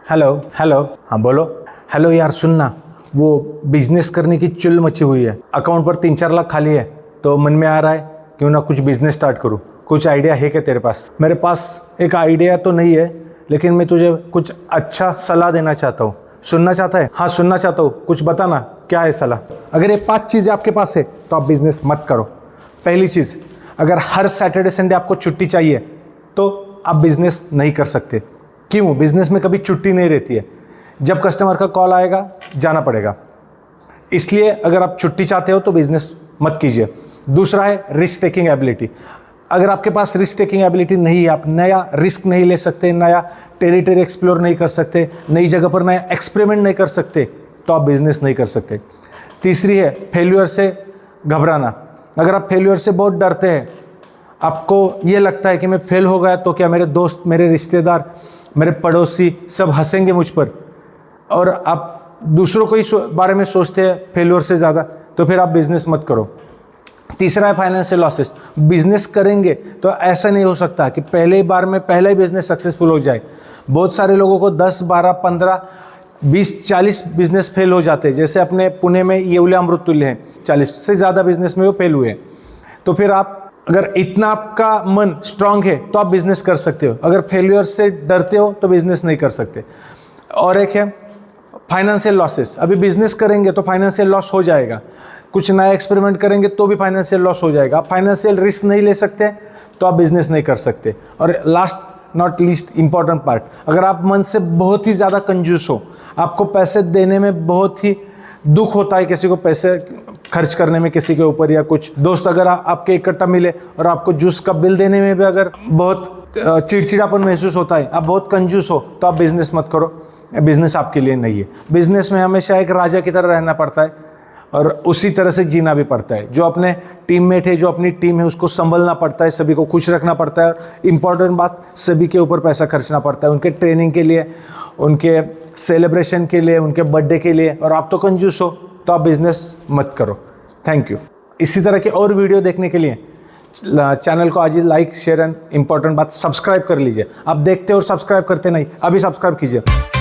Hello hello, हाँ बोलो। Hello यार सुनना, वो बिजनेस करने की चुल मची हुई है, अकाउंट पर 3-4 लाख खाली है, तो मन में आ रहा है क्यों ना कुछ बिजनेस स्टार्ट करूँ। कुछ आइडिया है क्या तेरे पास? मेरे पास एक आइडिया तो नहीं है, लेकिन मैं तुझे कुछ अच्छा सलाह देना चाहता हूँ। सुनना चाहता है? हाँ सुनना चाहता हूँ, कुछ बताना क्या है सलाह। अगर ये 5 चीज़ें आपके पास है तो आप बिजनेस मत करो। पहली चीज़, अगर हर सैटरडे संडे आपको छुट्टी चाहिए तो आप बिजनेस नहीं कर सकते। क्यों? बिजनेस में कभी छुट्टी नहीं रहती है, जब कस्टमर का कॉल आएगा जाना पड़ेगा। इसलिए अगर आप छुट्टी चाहते हो तो बिजनेस मत कीजिए। दूसरा है रिस्क टेकिंग एबिलिटी। अगर आपके पास रिस्क टेकिंग एबिलिटी नहीं है, आप नया रिस्क नहीं ले सकते, नया टेरिटरी एक्सप्लोर नहीं कर सकते, नई जगह पर नया एक्सपेरिमेंट नहीं कर सकते, तो आप बिजनेस नहीं कर सकते। तीसरी है फेल्यूर से घबराना। अगर आप फेल्यूर से बहुत डरते हैं, आपको ये लगता है कि मैं फेल हो गया तो क्या मेरे दोस्त, मेरे रिश्तेदार, मेरे पड़ोसी सब हंसेंगे मुझ पर, और आप दूसरों को ही बारे में सोचते हैं फेल्योर से ज़्यादा, तो फिर आप बिजनेस मत करो। तीसरा है फाइनेंशियल लॉसेस। बिजनेस करेंगे तो ऐसा नहीं हो सकता कि पहले ही बार में पहला ही बिजनेस सक्सेसफुल हो जाए। बहुत सारे लोगों को 10, 12, 15, 20, 40 बिजनेस फेल हो जाते हैं। जैसे अपने पुणे में येवले अमृततुल्य हैं, 40 से ज़्यादा बिजनेस में वो फेल हुए हैं। तो फिर आप अगर इतना आपका मन स्ट्रांग है तो आप बिजनेस कर सकते हो। अगर फेल्योर से डरते हो तो बिजनेस नहीं कर सकते। और एक है फाइनेंशियल लॉसेस। अभी बिजनेस करेंगे तो फाइनेंशियल लॉस हो जाएगा, कुछ नया एक्सपेरिमेंट करेंगे तो भी फाइनेंशियल लॉस हो जाएगा। आप फाइनेंशियल रिस्क नहीं ले सकते तो आप बिजनेस नहीं कर सकते। और last not least important part, अगर आप मन से बहुत ही ज़्यादा कंजूस हो, आपको पैसे देने में बहुत ही दुख होता है, किसी को पैसे खर्च करने में किसी के ऊपर, या कुछ दोस्त अगर आपके इकट्ठा मिले और आपको जूस का बिल देने में भी अगर बहुत चिड़चिड़ापन महसूस होता है, आप बहुत कंजूस हो, तो आप बिजनेस मत करो। बिजनेस आपके लिए नहीं है। बिजनेस में हमेशा एक राजा की तरह रहना पड़ता है और उसी तरह से जीना भी पड़ता है। जो अपने टीममेट है, जो अपनी टीम है, उसको संभलना पड़ता है, सभी को खुश रखना पड़ता है। इम्पॉर्टेंट बात, सभी के ऊपर पैसा खर्चना पड़ता है, उनके ट्रेनिंग के लिए, उनके सेलिब्रेशन के लिए, उनके बर्थडे के लिए। और आप तो कंजूस हो तो आप बिजनेस मत करो। Thank you. इसी तरह के और वीडियो देखने के लिए चैनल को आज ही लाइक, शेयर एंड इम्पॉर्टेंट बात सब्सक्राइब कर लीजिए। आप देखते और सब्सक्राइब करते नहीं, अभी सब्सक्राइब कीजिए।